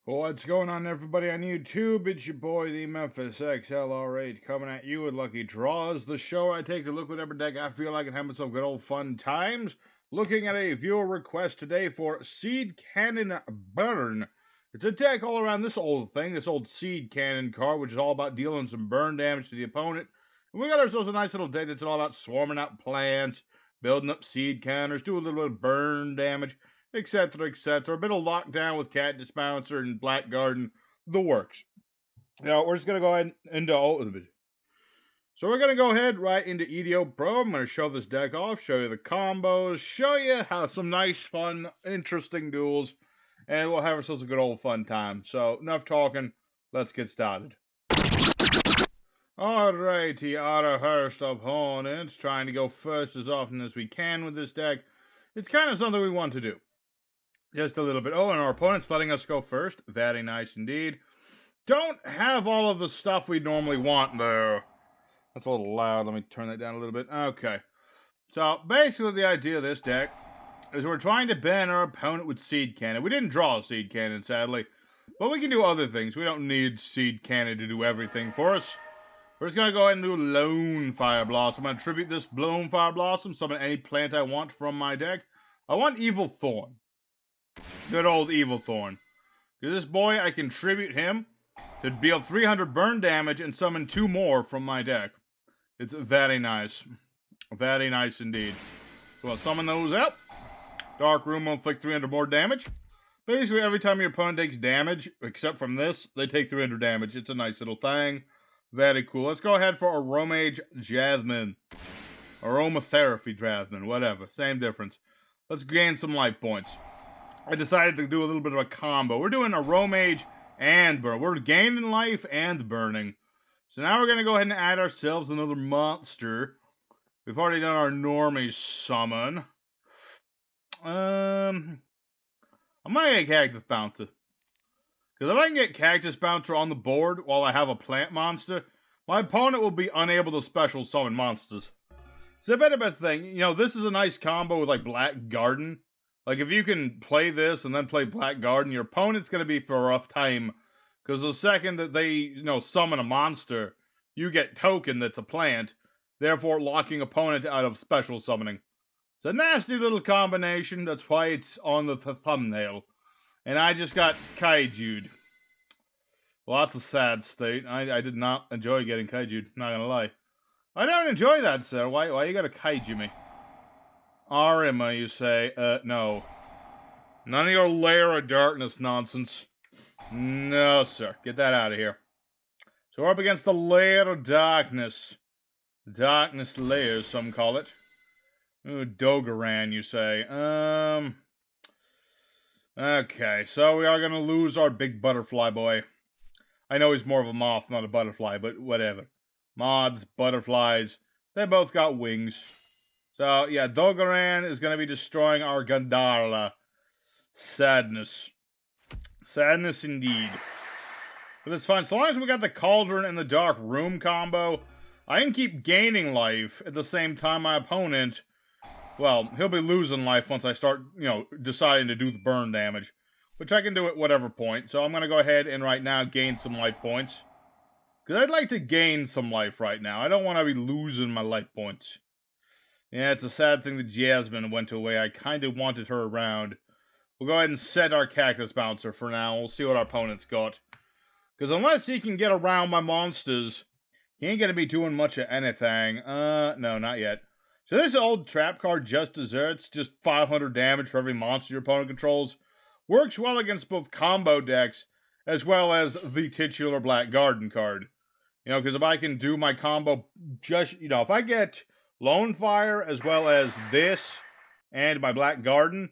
What's going on, everybody on YouTube? It's your boy, the Memphis XLR8, coming at you with Lucky Draws, the show where I take a look at whatever deck I feel like and have myself good old fun times. Looking at a viewer request today for Seed Cannon Burn. It's a deck all around this old thing, this old Seed Cannon card, which is all about dealing some burn damage to the opponent. And we got ourselves a nice little deck that's all about swarming out plants, building up seed counters, do a little bit of burn damage, etc., etc. A bit of lockdown with Cactus Bouncer and Black Garden, the works. Now, we're just going to go ahead into all of it. So we're going to go ahead right into EDO Pro. I'm going to show this deck off, show you the combos, show you how some nice, fun, interesting duels, and we'll have ourselves a good old fun time. So, enough talking, let's get started. Alrighty, our first opponent, trying to go first as often as we can with this deck. It's kind of something we want to do. Just a little bit. Oh, and our opponent's letting us go first. Very nice indeed. Don't have all of the stuff we normally want, though. That's a little loud. Let me turn that down a little bit. Okay. So, basically the idea of this deck is we're trying to ban our opponent with Seed Cannon. We didn't draw a Seed Cannon, sadly. But we can do other things. We don't need Seed Cannon to do everything for us. We're just going to go ahead and do Lone Fire Blossom. I'm going to tribute this Lone Fire Blossom, summon any plant I want from my deck. I want Evil Thorn. Good old Evil Thorn. To this boy, I can tribute him to deal 300 burn damage and summon 2 more from my deck. It's very nice. Very nice indeed. So I'll summon those up. Dark Room will inflict 300 more damage. Basically, every time your opponent takes damage, except from this, they take 300 damage. It's a nice little thing. Very cool. Let's go ahead for Aromage Jasmine. Aromatherapy Jasmine. Whatever. Same difference. Let's gain some life points. I decided to do a little bit of a combo. We're doing Aromage and Burn. We're gaining life and burning. So now we're going to go ahead and add ourselves another monster. We've already done our normie summon. I'm going to get Cactus Bouncer. Because if I can get Cactus Bouncer on the board while I have a plant monster, my opponent will be unable to special summon monsters. It's a bit of a thing. You know, this is a nice combo with, like, Black Garden. Like, if you can play this and then play Black Garden, your opponent's going to be for a rough time. Because the second that they, summon a monster, you get token that's a plant, therefore locking opponent out of special summoning. It's a nasty little combination. That's why it's on the thumbnail. And I just got kaiju'd. Well, that's a sad state. I did not enjoy getting kaiju'd, not gonna lie. I don't enjoy that, sir. Why you gotta kaiju me? Arima, you say? No. None of your Lair of Darkness nonsense. No, sir. Get that out of here. So we're up against the Lair of Darkness. Darkness Lair, some call it. Ooh, Dogaran, you say? Okay, so we are gonna lose our big butterfly boy. I know he's more of a moth, not a butterfly, but whatever. Moths, butterflies, they both got wings. So, yeah, Dogaran is going to be destroying our Gandala. Sadness. Sadness indeed. But it's fine. So long as we got the Cauldron and the Dark Room combo, I can keep gaining life at the same time my opponent, well, he'll be losing life once I start, deciding to do the burn damage. Which I can do at whatever point. So I'm going to go ahead and right now gain some life points. Because I'd like to gain some life right now. I don't want to be losing my life points. Yeah, it's a sad thing that Jasmine went away. I kind of wanted her around. We'll go ahead and set our Cactus Bouncer for now. We'll see what our opponent's got. Because unless he can get around my monsters, he ain't going to be doing much of anything. No, not yet. So this old trap card, Just Desserts, just 500 damage for every monster your opponent controls. Works well against both combo decks, as well as the titular Black Garden card. Because if I can do my combo just, if I get Lone Fire, as well as this, and my Black Garden,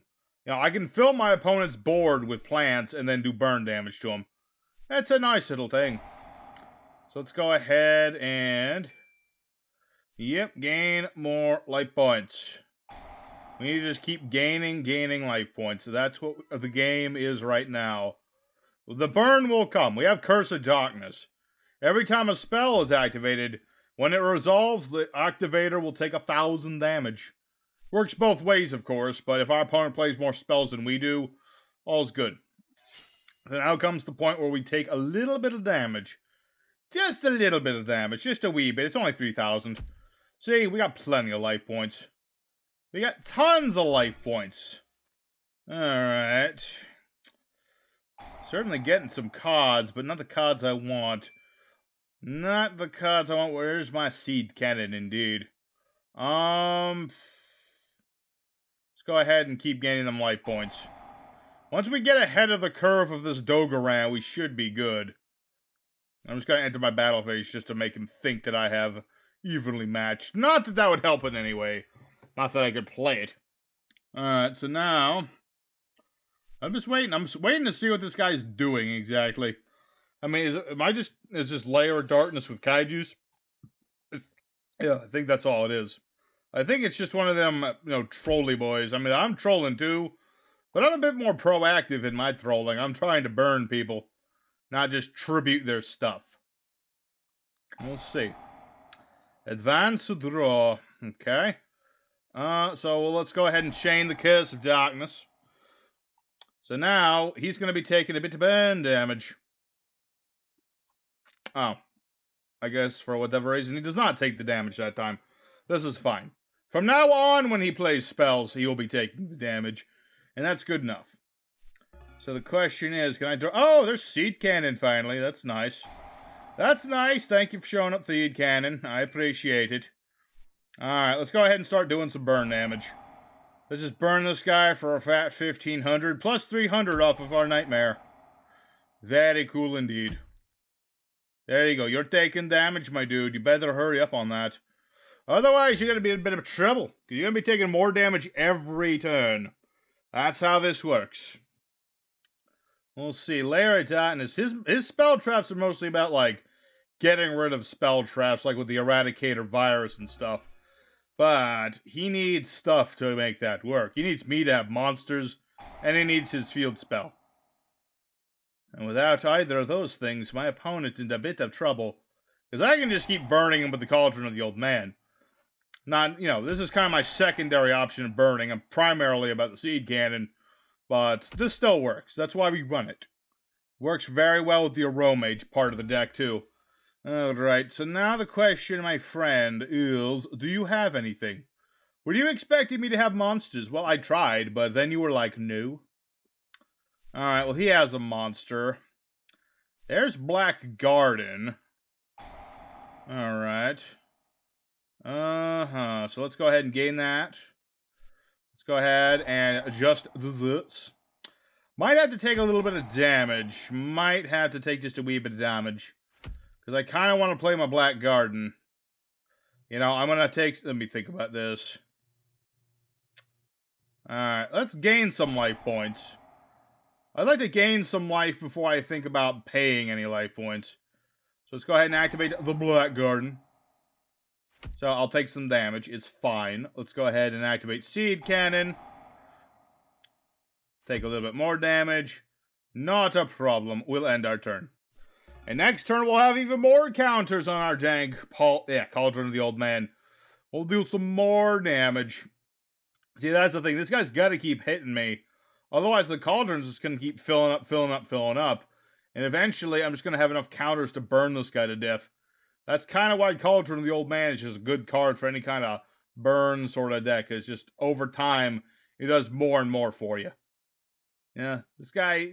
I can fill my opponent's board with plants and then do burn damage to him. That's a nice little thing. So let's go ahead and, gain more life points. We need to just keep gaining life points. So that's what the game is right now. The burn will come. We have Curse of Darkness. Every time a spell is activated, when it resolves, the activator will take 1,000 damage. Works both ways, of course, but if our opponent plays more spells than we do, all's good. So now comes the point where we take a little bit of damage. Just a little bit of damage. Just a wee bit. It's only 3,000. See, we got plenty of life points. We got tons of life points. Alright. Certainly getting some cards, but not the cards I want. Not the cards I want. Where's my seed cannon, indeed? Let's go ahead and keep gaining them life points. Once we get ahead of the curve of this Dogoran, we should be good. I'm just going to enter my battle phase just to make him think that I have evenly matched. Not that that would help in any way. Not that I could play it. Alright, so now... I'm just waiting. I'm just waiting to see what this guy's doing exactly. I mean, is this Lair of Darkness with Kaijus? Yeah, I think that's all it is. I think it's just one of them, trolly boys. I mean, I'm trolling too, but I'm a bit more proactive in my trolling. I'm trying to burn people, not just tribute their stuff. We'll see. Advance to draw. Okay. So let's go ahead and chain the Curse of Darkness. So now, he's going to be taking a bit of burn damage. Oh. I guess, for whatever reason, he does not take the damage that time. This is fine. From now on, when he plays spells, he will be taking the damage. And that's good enough. So the question is, can I draw... Oh, there's Seed Cannon, finally. That's nice. That's nice. Thank you for showing up, Seed Cannon. I appreciate it. Alright, let's go ahead and start doing some burn damage. Let's just burn this guy for a fat 1,500, plus 300 off of our Nightmare. Very cool indeed. There you go. You're taking damage, my dude. You better hurry up on that. Otherwise, you're going to be in a bit of trouble. Because you're going to be taking more damage every turn. That's how this works. We'll see. Lair of Darkness. His spell traps are mostly about, like, getting rid of spell traps, like with the Eradicator virus and stuff. But he needs stuff to make that work. He needs me to have monsters, and he needs his field spell. And without either of those things, my opponent's in a bit of trouble. Because I can just keep burning him with the Cauldron of the Old Man. Not, this is kind of my secondary option of burning. I'm primarily about the Seed Cannon. But this still works. That's why we run it. Works very well with the Aromage part of the deck, too. Alright, so now the question, my friend, is, do you have anything? Were you expecting me to have monsters? Well, I tried, but then you were like, no. Alright, well, he has a monster. There's Black Garden. Alright. So let's go ahead and gain that. Let's go ahead and adjust the zits. Might have to take a little bit of damage. Might have to take just a wee bit of damage. Because I kind of want to play my Black Garden. I'm going to take... Let me think about this. Alright, let's gain some life points. I'd like to gain some life before I think about paying any life points. So let's go ahead and activate the Black Garden. So I'll take some damage. It's fine. Let's go ahead and activate Seed Cannon. Take a little bit more damage. Not a problem. We'll end our turn. And next turn, we'll have even more counters on our jank Cauldron of the Old Man. We'll do some more damage. See, that's the thing. This guy's got to keep hitting me. Otherwise, the Cauldron's just going to keep filling up. And eventually, I'm just going to have enough counters to burn this guy to death. That's kind of why Cauldron of the Old Man is just a good card for any kind of burn sort of deck. It's just, over time, it does more and more for you. Yeah, this guy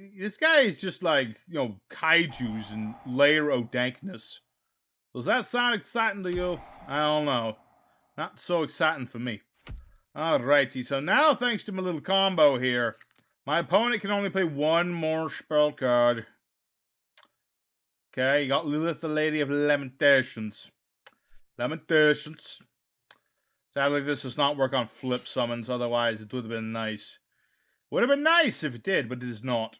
is just like, kaijus and Lair of Dankness. Does that sound exciting to you? I don't know. Not so exciting for me. Alrighty, so now thanks to my little combo here, my opponent can only play one more spell card. Okay, you got Lilith, the Lady of Lamentations. Lamentations. Sadly, this does not work on flip summons, otherwise it would have been nice. Would have been nice if it did, but it is not.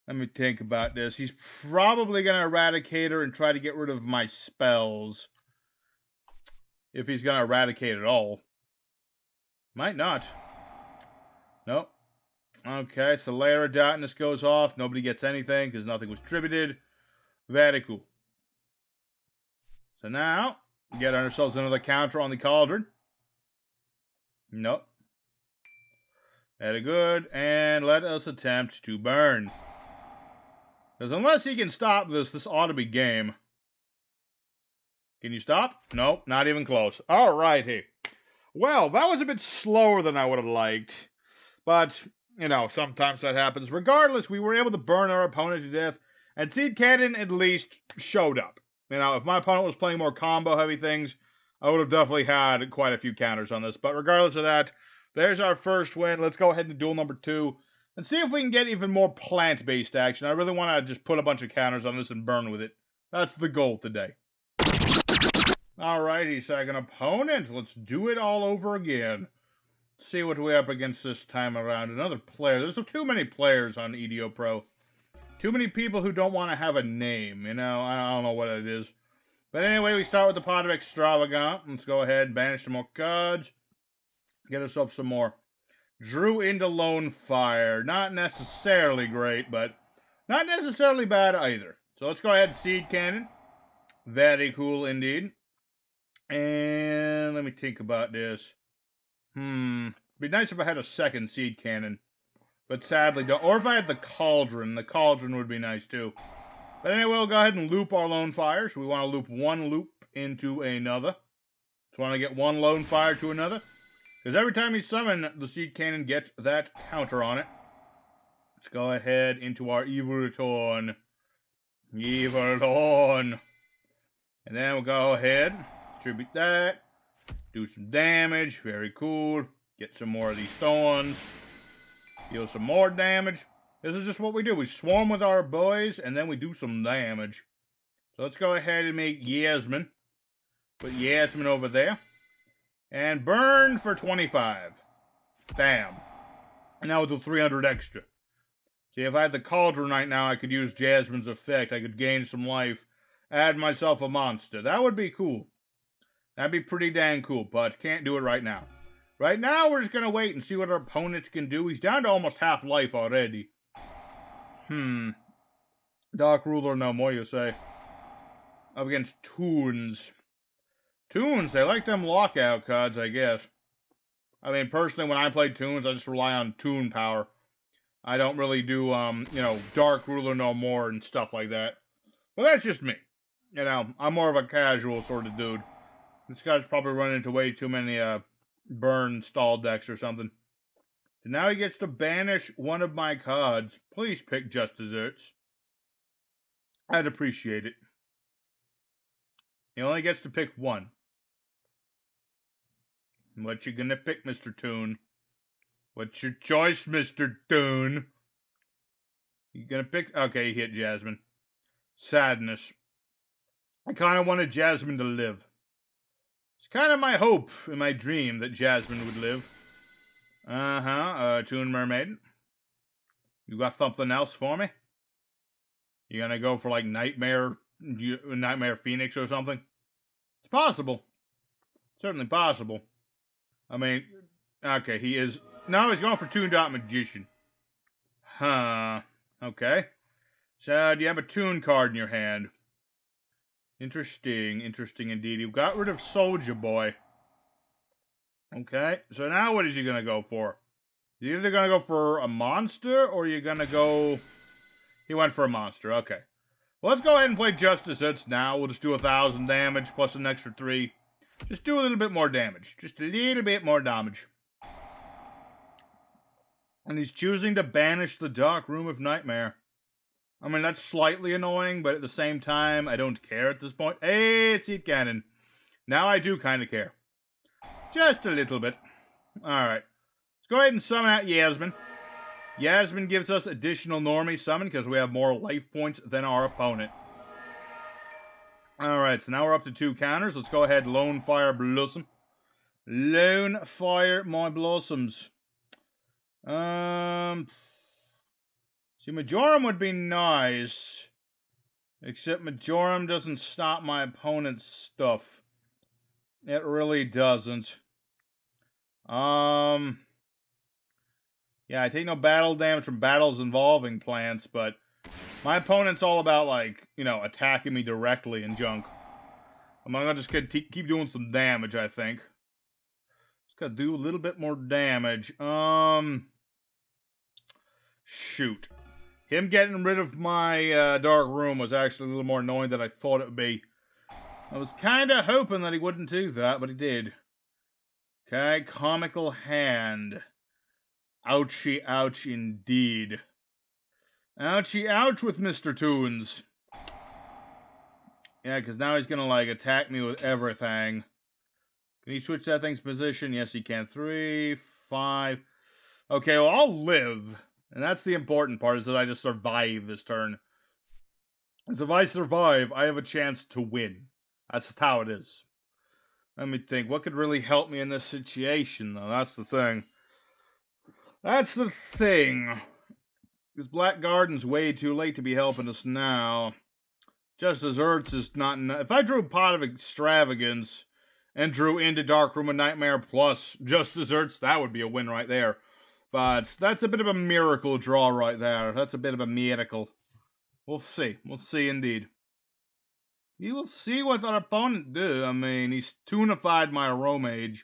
Let me think about this. He's probably going to Eradicate her and try to get rid of my spells. If he's going to Eradicate at all. Might not. Nope. Okay, so Lair of Darkness goes off. Nobody gets anything because nothing was tributed. Very cool. So now, we get ourselves another counter on the Cauldron. Nope. Very good, and let us attempt to burn. Because unless he can stop this, this ought to be game. Can you stop? Nope, not even close. Alrighty. Well, that was a bit slower than I would have liked. But, you know, sometimes that happens. Regardless, we were able to burn our opponent to death. And Seed Cannon at least showed up. You know, if my opponent was playing more combo-heavy things, I would have definitely had quite a few counters on this. But regardless of that, there's our first win. Let's go ahead and duel number 2. And see if we can get even more plant-based action. I really want to just put a bunch of counters on this and burn with it. That's the goal today. Alrighty, second opponent. Let's do it all over again. Let's see what we're up against this time around. Another player. There's too many players on EDO Pro. Too many people who don't want to have a name. You know, I don't know what it is. But anyway, we start with the Pot of Extravagant. Let's go ahead and banish some more cards. Get us up some more. Drew into Lone Fire. Not necessarily great, but not necessarily bad either. So let's go ahead and Seed Cannon. Very cool indeed. And let me think about this. It'd be nice if I had a second Seed Cannon. But sadly don't. Or if I had the Cauldron. The Cauldron would be nice too. But anyway, we'll go ahead and loop our Lone Fire. So we want to loop one loop into another. Just want to get one Lone Fire to another. Because every time you summon, the Seed Cannon gets that counter on it. Let's go ahead into our Evil Return. Evil Return. And then we'll go ahead, distribute that. Do some damage. Very cool. Get some more of these thorns. Deal some more damage. This is just what we do. We swarm with our boys, and then we do some damage. So let's go ahead and make Yasmin. Put Yasmin over there. And burn for 25. Bam. And now we'll do 300 extra. See, if I had the Cauldron right now, I could use Jasmine's effect. I could gain some life. Add myself a monster. That would be cool. That'd be pretty dang cool, but can't do it right now. Right now, we're just going to wait and see what our opponent can do. He's down to almost half life already. Dark Ruler no more, you say. Up against Toons. Toons, they like them lockout cards, I guess. I mean, personally, when I play Toons, I just rely on Toon power. I don't really do, you know, Dark Ruler no more and stuff like that. But that's just me. You know, I'm more of a casual sort of dude. This guy's probably running into way too many, burn stall decks or something. So now he gets to banish one of my cards. Please pick Just Desserts. I'd appreciate it. He only gets to pick one. What you gonna pick, Mr. Toon? What's your choice, Mr. Toon? You gonna pick? Okay, he hit Jasmine. Sadness. I kind of wanted Jasmine to live. It's kind of my hope and my dream that Jasmine would live. Toon Mermaid. You got something else for me? You gonna go for like Nightmare Phoenix or something? It's possible. Certainly possible. I mean, okay, he is... No, he's going for Toon Dot Magician. Huh. Okay. So, do you have a Toon card in your hand? Interesting. Interesting indeed. You got rid of Soldier Boy. Okay. So now what is he going to go for? You're either going to go for a monster, or you're going to go... He went for a monster. Okay. Well, let's go ahead and play Justice Hits now. We'll just do 1,000 damage plus an extra 3. Just do a little bit more damage. Just a little bit more damage. And he's choosing to banish the Dark Room of Nightmare. I mean, that's slightly annoying, but at the same time, I don't care at this point. Hey, it's Seed Cannon. Now I do kind of care. Just a little bit. Alright. Let's go ahead and summon out Yasmin. Yasmin gives us additional normie summon because we have more life points than our opponent. Alright, so now we're up to 2 counters. Let's go ahead, Lone Fire Blossom. Lone Fire my Blossoms. See, Majorum would be nice. Except Majorum doesn't stop my opponent's stuff. It really doesn't. Yeah, I take no battle damage from battles involving plants, but my opponent's all about, like, you know, attacking me directly and junk. I'm gonna just keep doing some damage, I think. Just gotta do a little bit more damage. Shoot. Him getting rid of my dark room was actually a little more annoying than I thought it would be. I was kind of hoping that he wouldn't do that, but he did. Okay, comical hand. Ouchie ouch indeed. Ouchie ouch with Mr. Toons. Yeah, because now he's gonna, like, attack me with everything. Can he switch that thing's position? Yes, he can. 3, 5. Okay, well, I'll live. And that's the important part, is that I just survive this turn. Because if I survive, I have a chance to win. That's just how it is. Let me think. What could really help me in this situation, though? That's the thing. That's the thing. Because Black Garden's way too late to be helping us now. Just Desserts is not enough. If I drew Pot of Extravagance and drew into Dark Room of Nightmare plus Just Desserts, that would be a win right there. But that's a bit of a miracle draw right there. That's a bit of a miracle. We'll see. We'll see indeed. You will see what our opponent do. I mean, he's toonified my Aromage,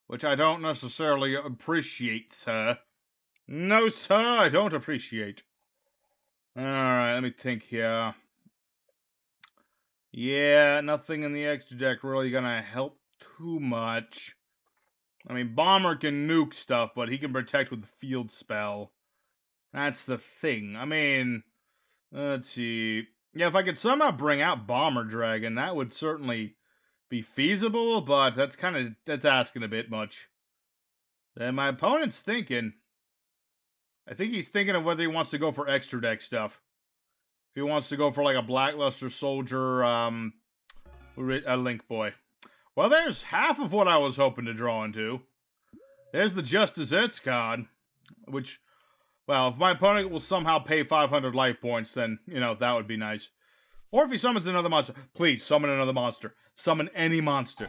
which I don't necessarily appreciate, sir. No, sir, I don't appreciate. Alright, let me think here. Yeah, nothing in the extra deck really gonna help too much. I mean, Bomber can nuke stuff, but he can protect with the field spell. That's the thing. I mean, let's see. Yeah, if I could somehow bring out Bomber Dragon, that would certainly be feasible, but that's asking a bit much. And my opponent's thinking. I think he's thinking of whether he wants to go for extra deck stuff. If he wants to go for like a Blackluster Soldier, a Link Boy. Well, there's half of what I was hoping to draw into. There's the Just Desserts card, which, well, if my opponent will somehow pay 500 life points, then, you know, that would be nice. Or if he summons another monster, please, summon another monster. Summon any monster.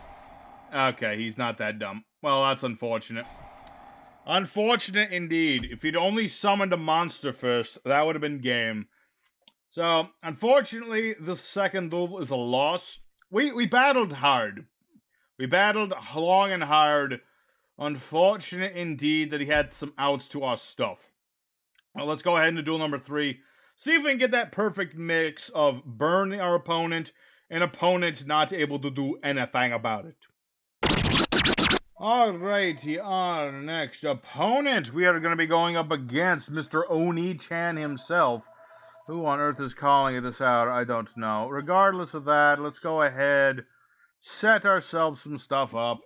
Okay, he's not that dumb. Well, that's unfortunate. Unfortunate indeed. If he'd only summoned a monster first, that would have been game. So, unfortunately, this second duel is a loss. We battled hard. We battled long and hard. Unfortunate indeed that he had some outs to our stuff. Well, let's go ahead into duel number 3. See if we can get that perfect mix of burning our opponent and opponent not able to do anything about it. Alrighty, our next opponent, we are going to be going up against Mr. Oni-chan himself. Who on earth is calling this out? I don't know. Regardless of that, let's go ahead, set ourselves some stuff up.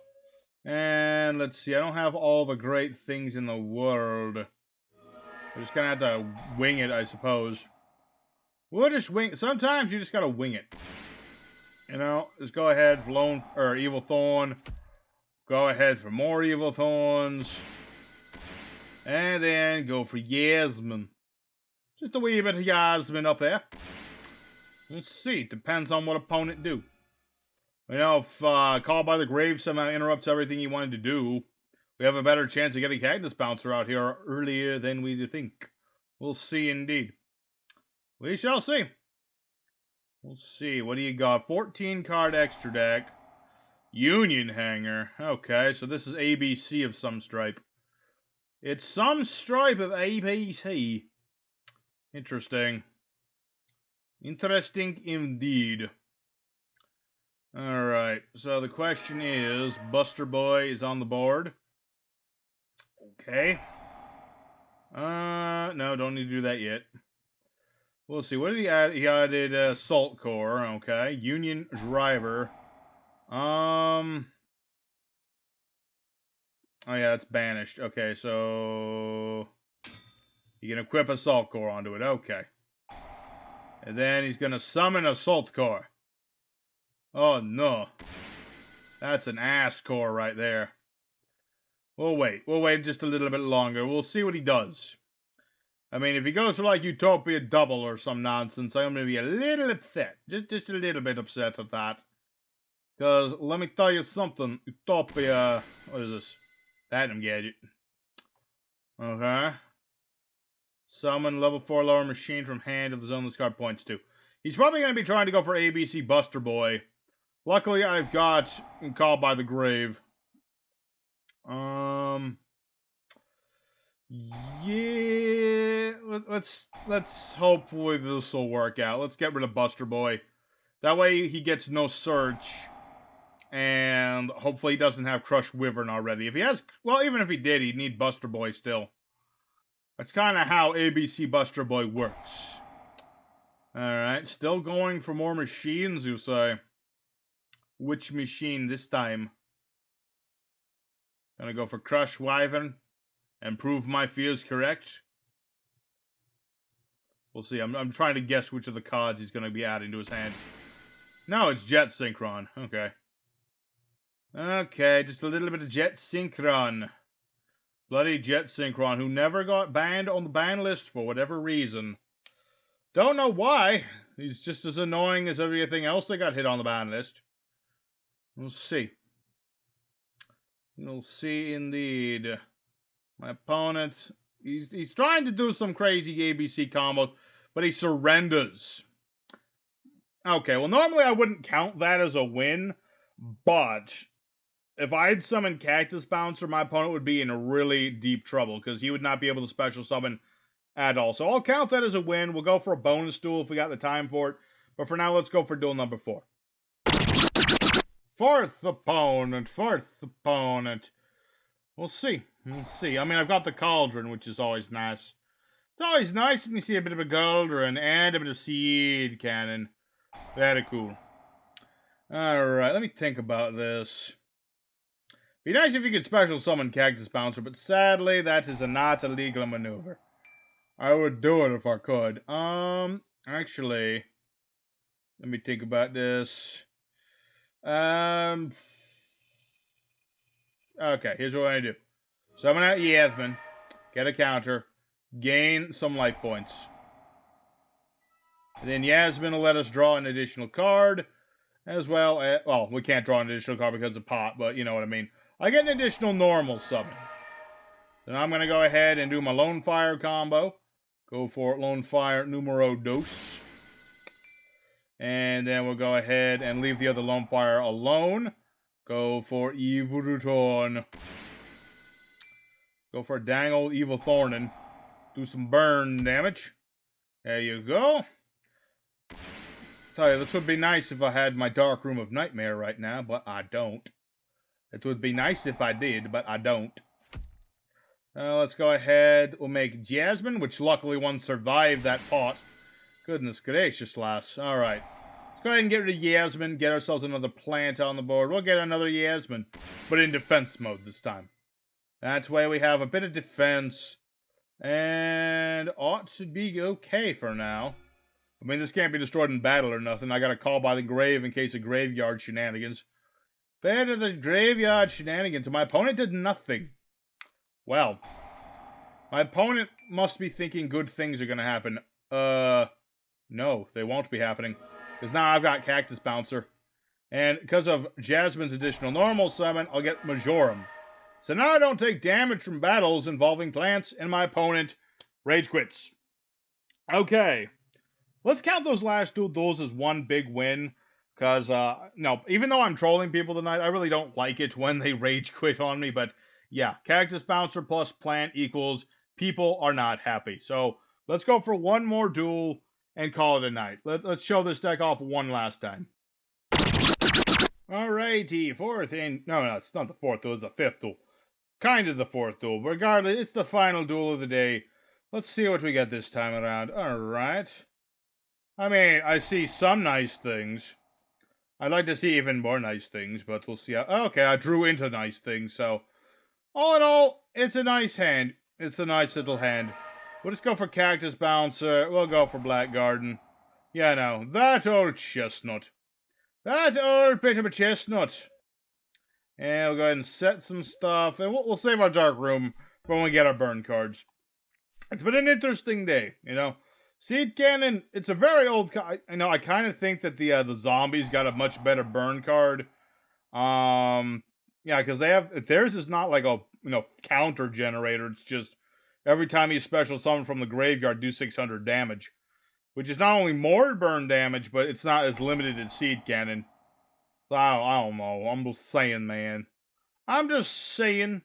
And let's see, I don't have all the great things in the world. We're just going to have to wing it, I suppose. We'll just wing it. Sometimes you just got to wing it. You know, just go ahead, Evil Thorn. Go ahead for more Evil Thorns. And then go for Yasmin. Just a wee bit of Yasmin up there. Let's see. Depends on what opponent do. You know, if Call by the Grave somehow interrupts everything he wanted to do, we have a better chance of getting Cactus Bouncer out here earlier than we think. We'll see indeed. We shall see. We'll see. What do you got? 14 card extra deck. Union Hanger. Okay, so this is ABC of some stripe. It's some stripe of ABC. Interesting. Interesting indeed. Alright, so the question is, Buster Boy is on the board. Okay. No, don't need to do that yet. We'll see. What did he add? He added Salt Core. Okay. Union Driver. Oh yeah, it's banished. Okay, so you can equip a Salt Core onto it. Okay. And then he's gonna summon a Salt Core. Oh no. That's an ass core right there. We'll wait. We'll wait just a little bit longer. We'll see what he does. I mean, if he goes for like Utopia double or some nonsense, I'm gonna be a little upset. Just a little bit upset at that. Because, let me tell you something. Utopia... What is this? Platinum Gadget. Okay. Summon level 4 lower machine from hand of the zone this card points to. He's probably going to be trying to go for ABC Buster Boy. Luckily, I've got Call by the Grave. Yeah, let's hopefully this will work out. Let's get rid of Buster Boy. That way he gets no search, and hopefully he doesn't have Crush Wyvern already. If he has, well, even if he did, he'd need Buster Boy still. That's kind of how ABC Buster Boy works. Alright, still going for more machines, you say? Which machine this time? Gonna go for Crush Wyvern and prove my fears correct? We'll see. I'm trying to guess which of the cards he's gonna be adding to his hand. No, it's Jet Synchron. Okay. Okay, just a little bit of Jet Synchron. Bloody Jet Synchron, who never got banned on the ban list for whatever reason. Don't know why. He's just as annoying as everything else that got hit on the ban list. We'll see. We'll see indeed. My opponent, he's trying to do some crazy ABC combo, but he surrenders. Okay, well normally I wouldn't count that as a win, but if I had summoned Cactus Bouncer, my opponent would be in really deep trouble, because he would not be able to special summon at all. So I'll count that as a win. We'll go for a bonus duel if we got the time for it. But for now, let's go for duel number 4. Fourth opponent. We'll see. I mean, I've got the Cauldron, which is always nice. It's always nice when you see a bit of a Cauldron and a bit of Seed Cannon. Very cool. Alright, let me think about this. Be nice if you could special summon Cactus Bouncer, but sadly, that is not a legal maneuver. I would do it if I could. Actually, let me think about this. Okay, here's what I do. Summon out Yasmin, get a counter, gain some life points. And then Yasmin will let us draw an additional card, as well as, well, we can't draw an additional card because of pot, but you know what I mean. I get an additional normal summon. Then I'm going to go ahead and do my Lone Fire combo. Go for Lone Fire numero dos. And then we'll go ahead and leave the other Lone Fire alone. Go for Evil Return. Go for a dang old Evil Thornin. Do some burn damage. There you go. Tell you, this would be nice if I had my Dark Room of Nightmare right now, but I don't. It would be nice if I did, but I don't. Let's go ahead. We'll make Jasmine, which luckily one survived that pot. Goodness gracious, lass. Alright. Let's go ahead and get rid of Yasmin. Get ourselves another plant on the board. We'll get another Yasmin, but in defense mode this time. That way we have a bit of defense. And ought to be okay for now. I mean, this can't be destroyed in battle or nothing. I got a call by the grave in case of graveyard shenanigans. Better the graveyard shenanigans. My opponent did nothing. Well, my opponent must be thinking good things are going to happen. No, they won't be happening. Because now I've got Cactus Bouncer. And because of Jasmine's additional normal summon, I'll get Majorum. So now I don't take damage from battles involving plants, and my opponent rage quits. Okay. Let's count those last two duels as one big win. Because, no, even though I'm trolling people tonight, I really don't like it when they rage quit on me. But, yeah, Cactus Bouncer plus plant equals people are not happy. So, let's go for one more duel and call it a night. Let's show this deck off one last time. Alrighty, fourth and... No, it's not the fourth duel, it's the fifth duel. Kind of the fourth duel. Regardless, it's the final duel of the day. Let's see what we get this time around. Alright. I mean, I see some nice things. I'd like to see even more nice things, but we'll see how... Okay, I drew into nice things, so... All in all, it's a nice hand. It's a nice little hand. We'll just go for Cactus Bouncer. We'll go for Black Garden. Yeah, no, that old chestnut. That old bit of a chestnut. And we'll go ahead and set some stuff. And we'll save our Dark Room for when we get our burn cards. It's been an interesting day, you know. Seed Cannon, it's a very old card. You know, I kind of think that the zombies got a much better burn card. Yeah, because they have... Theirs is not like a, you know, counter generator. It's just every time you special summon from the graveyard, do 600 damage. Which is not only more burn damage, but it's not as limited as Seed Cannon. I don't know. I'm just saying, man. I'm just saying.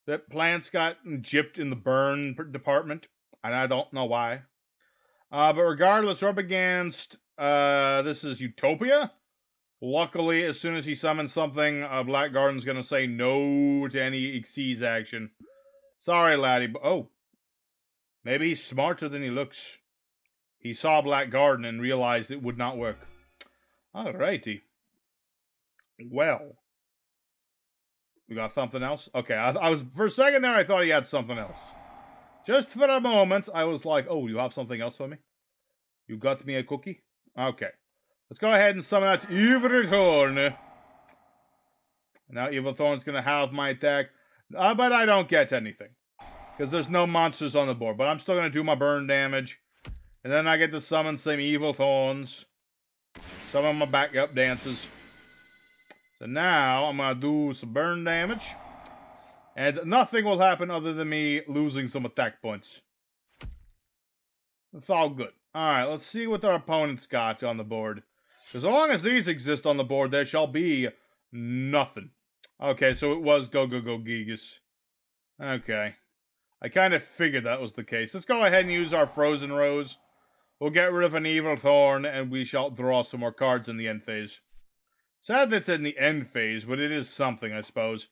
that plants got gypped in the burn department, and I don't know why. But regardless, we're up against, this is Utopia. Luckily, as soon as he summons something, Blackgarden's gonna say no to any Xyz action. Sorry, laddie, but oh. Maybe he's smarter than he looks. He saw Blackgarden and realized it would not work. Alrighty. Well. We got something else? Okay, I was, for a second there, I thought he had something else. Just for a moment, I was like, oh, you have something else for me? You got me a cookie? Okay. Let's go ahead and summon that Evil Thorn. Now Evil Thorn's gonna have my attack. But I don't get anything. Because there's no monsters on the board. But I'm still gonna do my burn damage. And then I get to summon some Evil Thorns. Summon my backup dances. So now I'm gonna do some burn damage. And nothing will happen other than me losing some attack points. It's all good. Alright, let's see what our opponent's got on the board. As long as these exist on the board, there shall be nothing. Okay, so it was Go Go Go Gigas. Okay. I kind of figured that was the case. Let's go ahead and use our Frozen Rose. We'll get rid of an Evil Thorn, and we shall draw some more cards in the end phase. Sad that it's in the end phase, but it is something, I suppose.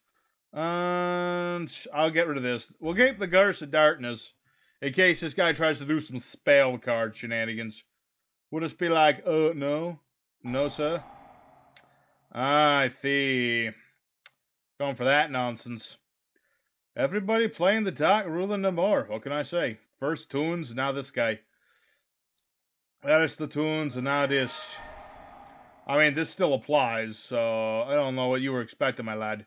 And I'll get rid of this. We'll keep the Curse of Darkness, in case this guy tries to do some spell card shenanigans. We'll just be like, no. No, sir. I see. Going for that nonsense. Everybody playing the Dark Ruler no more. What can I say? First Toons, now this guy. That is the Toons, and now this. I mean, this still applies, so I don't know what you were expecting, my lad.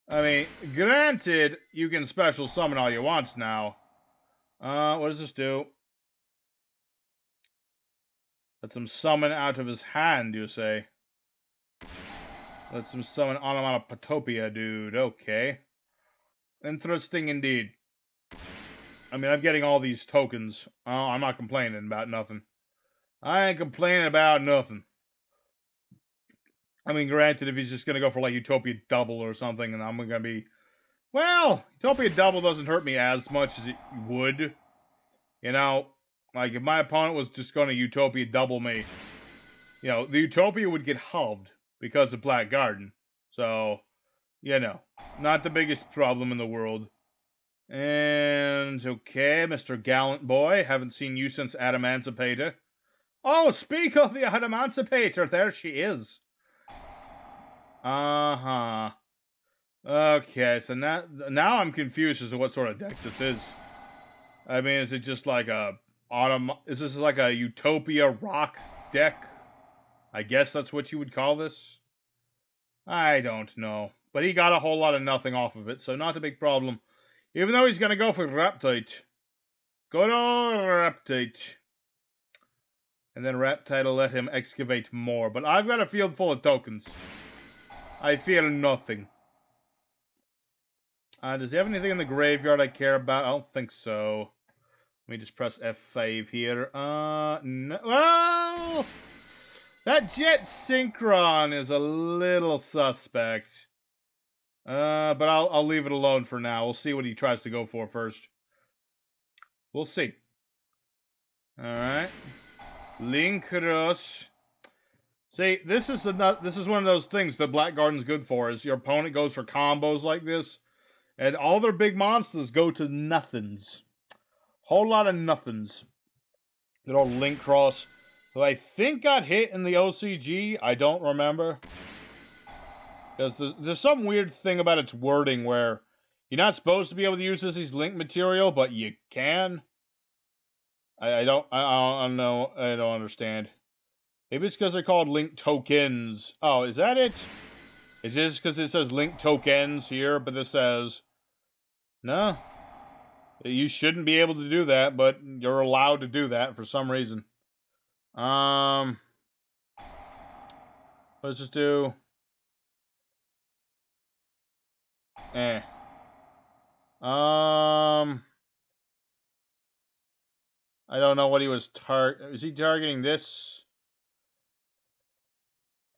I mean, granted, you can special summon all you want now. What does this do? Lets him summon out of his hand, you say? Lets him summon Adamancipator, dude. Okay. Interesting indeed. I mean, I'm getting all these tokens. I'm not complaining about nothing. I ain't complaining about nothing. I mean, granted, if he's just gonna go for, like, Utopia double or something, and I'm gonna be... Well, Utopia double doesn't hurt me as much as it would. You know, like, if my opponent was just gonna Utopia double me, you know, the Utopia would get halved because of Black Garden. So, you know, not the biggest problem in the world. And, okay, Mr. Gallant Boy, haven't seen you since Adamancipator. Oh, speak of the Adamancipator, there she is. Uh-huh. Okay, so now I'm confused as to what sort of deck this is. I mean, is it just like is this like a Utopia rock deck? I guess that's what you would call this? I don't know. But he got a whole lot of nothing off of it, so not a big problem. Even though he's gonna go for Reptite. Good old Reptite. And then Reptite will let him excavate more. But I've got a field full of tokens. I feel nothing. Does he have anything in the graveyard I care about? I don't think so. Let me just press F5 here. No. Well, that Jet Synchron is a little suspect. But I'll leave it alone for now. We'll see what he tries to go for first. We'll see. Alright. Linkrush. See, this is one of those things that Black Garden's good for, is your opponent goes for combos like this, and all their big monsters go to nothings. Whole lot of nothings. Good old Link Cross, who I think got hit in the OCG. I don't remember. Because there's some weird thing about its wording where you're not supposed to be able to use this as Link material, but you can. I don't know. I don't understand. Maybe it's because they're called Link Tokens. Oh, is that it? Is this because it says Link Tokens here, but this says... No. You shouldn't be able to do that, but you're allowed to do that for some reason. Let's just do... I don't know what he was is he targeting this?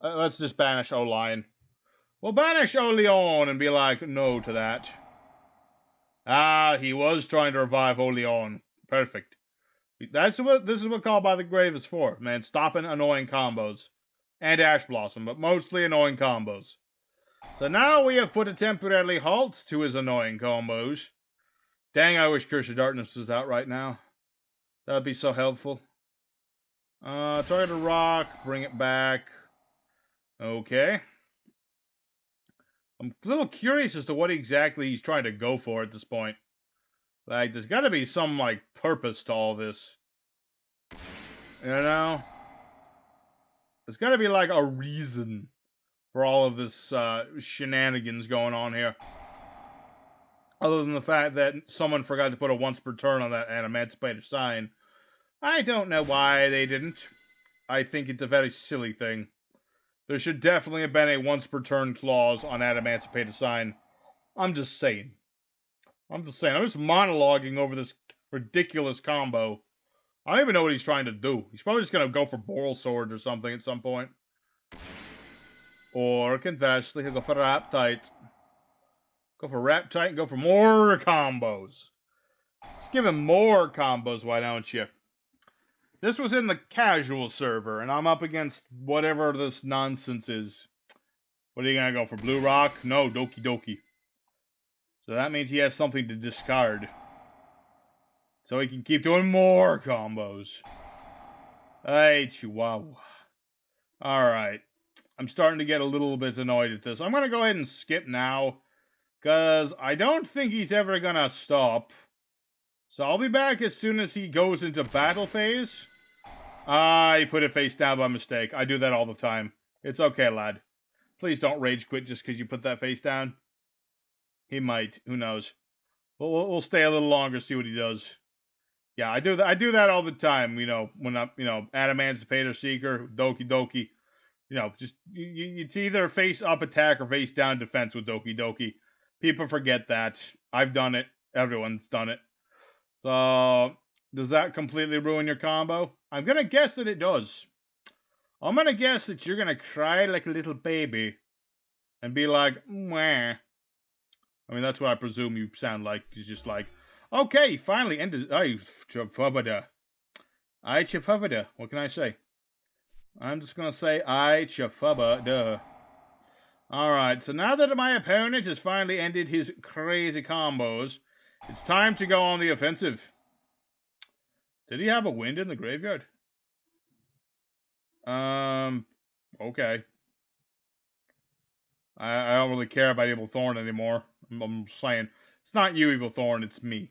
Let's just banish O-Lion. We'll banish O-Leon and be like, no to that. Ah, he was trying to revive Oleon. Perfect. This is what Call by the Grave is for, man. Stopping annoying combos. And Ash Blossom, but mostly annoying combos. So now we have put a temporary halt to his annoying combos. Dang, I wish Curse of Darkness was out right now. That would be so helpful. Try to rock, bring it back. Okay. I'm a little curious as to what exactly he's trying to go for at this point. Like, there's gotta be some, like, purpose to all this. You know? There's gotta be, like, a reason for all of this, shenanigans going on here. Other than the fact that someone forgot to put a once per turn on that Adamancipator sign. I don't know why they didn't. I think it's a very silly thing. There should definitely have been a once per turn clause on Adamancipator sign. I'm just saying. I'm just monologuing over this ridiculous combo. I don't even know what he's trying to do. He's probably just gonna go for Boral Sword or something at some point. Or conversely, he'll go for Raptite. Go for Raptite and go for more combos. Just give him more combos, why don't you? This was in the casual server, and I'm up against whatever this nonsense is. What are you gonna go for? Blue Rock? No, Doki Doki. So that means he has something to discard. So he can keep doing more combos. Hey, Chihuahua. Alright. I'm starting to get a little bit annoyed at this. I'm gonna go ahead and skip now. Because I don't think he's ever gonna stop. So I'll be back as soon as he goes into battle phase. I put it face down by mistake. I do that all the time. It's okay, lad. Please don't rage quit just because you put that face down. He might. Who knows? We'll stay a little longer, see what he does. Yeah, I do that. I do that all the time. You know, when I'm, Adamancipator Seeker, Doki Doki. You know, just it's either face up attack or face down defense with Doki Doki. People forget that. I've done it. Everyone's done it. So, does that completely ruin your combo? I'm gonna guess that it does. I'm gonna guess that you're gonna cry like a little baby and be like, mwah. I mean, that's what I presume you sound like. It's just like, okay, finally ended. Ay, chafavada. Ay, chafavada. What can I say? I'm just gonna say, ay, chafavada. Alright, so now that my opponent has finally ended his crazy combos, it's time to go on the offensive. Did he have a wind in the graveyard? Okay. I don't really care about Evil Thorn anymore. I'm saying, it's not you, Evil Thorn, it's me.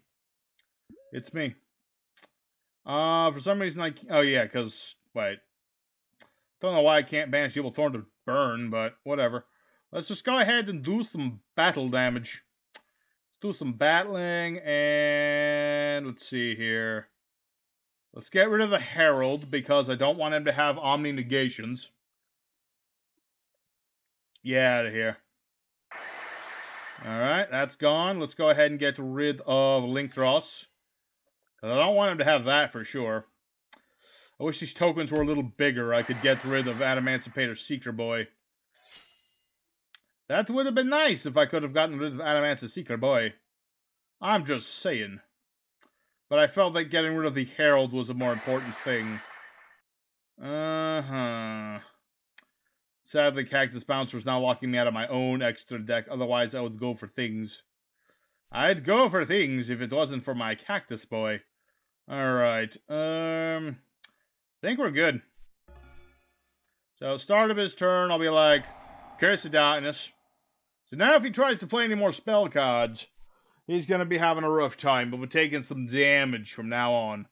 It's me. For some reason oh yeah, because, wait. Don't know why I can't banish Evil Thorn to burn, but whatever. Let's just go ahead and do some battle damage. Let's do some battling, and let's see here. Let's get rid of the Herald, because I don't want him to have Omni Negations. Get out of here. Alright, that's gone. Let's go ahead and get rid of Linkross. Because I don't want him to have that for sure. I wish these tokens were a little bigger. I could get rid of Adamancipator Seeker Boy. That would have been nice if I could have gotten rid of Adamancipator Seeker Boy. I'm just saying. But I felt like getting rid of the Herald was a more important thing. Sadly, Cactus Bouncer is now locking me out of my own extra deck. Otherwise, I would go for things. I'd go for things if it wasn't for my Cactus Boy. Alright. I think we're good. So, start of his turn, I'll be like, Curse of Darkness. So now if he tries to play any more spell cards, he's going to be having a rough time, but we're taking some damage from now on.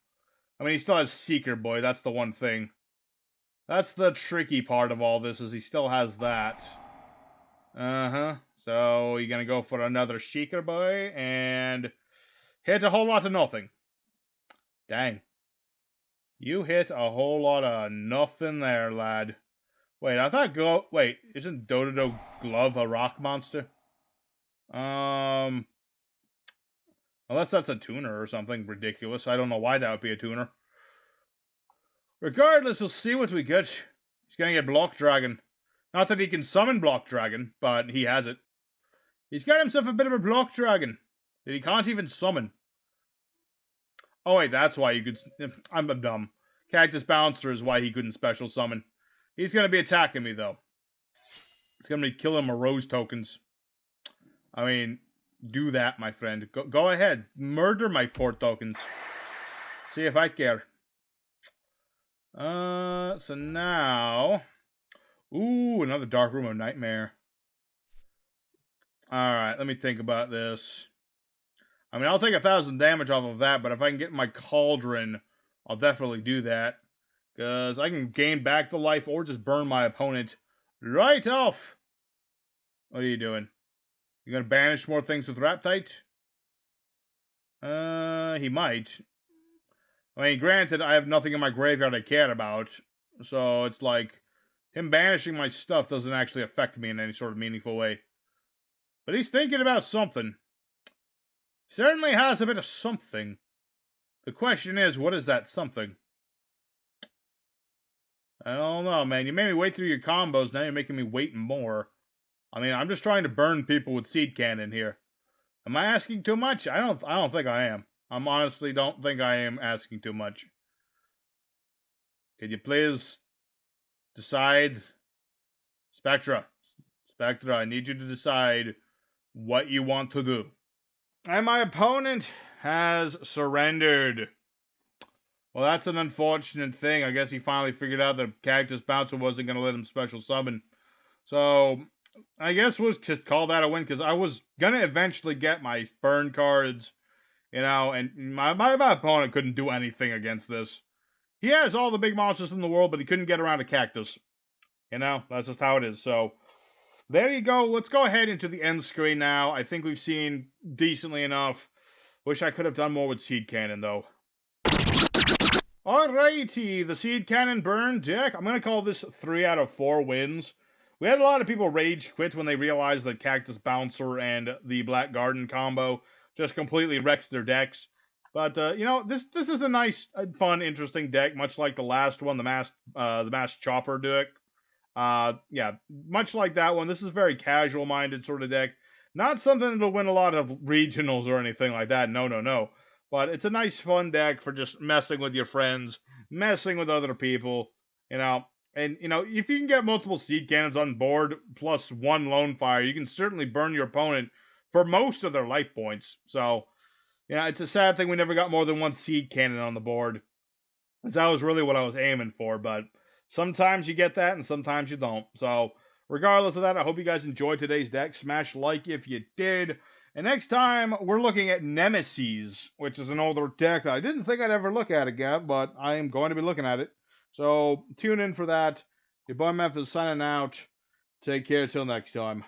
I mean, he still has Seeker Boy, that's the one thing. That's the tricky part of all this, is he still has that. So, you're going to go for another Seeker Boy, and hit a whole lot of nothing. Dang. You hit a whole lot of nothing there, lad. Wait, I thought wait, isn't Dododo Glove a rock monster? Unless that's a tuner or something ridiculous. I don't know why that would be a tuner. Regardless, we'll see what we get. He's gonna get Block Dragon. Not that he can summon Block Dragon, but he has it. He's got himself a bit of a Block Dragon. He can't even summon. Oh wait, that's why you could... I'm dumb. Cactus Bouncer is why he couldn't special summon. He's gonna be attacking me, though. It's gonna be killing my rose tokens. I mean, do that, my friend. Go ahead. Murder my 4 tokens. See if I care. So now... Ooh, another Dark Room of Nightmare. Alright, let me think about this. I mean, I'll take 1,000 damage off of that, but if I can get my Cauldron, I'll definitely do that. Because I can gain back the life or just burn my opponent right off. What are you doing? You gonna banish more things with Raptite? He might. I mean, granted, I have nothing in my graveyard I care about. So it's like, him banishing my stuff doesn't actually affect me in any sort of meaningful way. But he's thinking about something. Certainly has a bit of something. The question is, what is that something? I don't know, man. You made me wait through your combos, now you're making me wait more. I mean, I'm just trying to burn people with Seed Cannon here. Am I asking too much? I don't think I am. I honestly don't think I am asking too much. Could you please decide? Spectra, I need you to decide what you want to do. And my opponent has surrendered. Well, that's an unfortunate thing. I guess he finally figured out that Cactus Bouncer wasn't going to let him special summon. So, I guess we'll just call that a win, because I was going to eventually get my burn cards, you know, and my opponent couldn't do anything against this. He has all the big monsters in the world, but he couldn't get around a cactus. You know, that's just how it is. So, there you go. Let's go ahead into the end screen now. I think we've seen decently enough. Wish I could have done more with Seed Cannon, though. Alrighty, the Seed Cannon Burn deck. I'm going to call this 3 out of 4 wins. We had a lot of people rage quit when they realized that Cactus Bouncer and the Black Garden combo just completely wrecks their decks. But, you know, this is a nice, fun, interesting deck, much like the last one, the Mass Chopper deck. Yeah, much like that one, this is a very casual-minded sort of deck. Not something that'll win a lot of regionals or anything like that, no. But it's a nice, fun deck for just messing with your friends, messing with other people, you know. And, you know, if you can get multiple Seed Cannons on board, plus 1 Lone Fire, you can certainly burn your opponent for most of their life points. So, you know, it's a sad thing we never got more than 1 Seed Cannon on the board. Because that was really what I was aiming for, but sometimes you get that and sometimes you don't. So, regardless of that, I hope you guys enjoyed today's deck. Smash like if you did. And next time, we're looking at Nemesis, which is an older deck that I didn't think I'd ever look at again, but I am going to be looking at it. So, tune in for that. Your boy Memphis signing out. Take care till next time.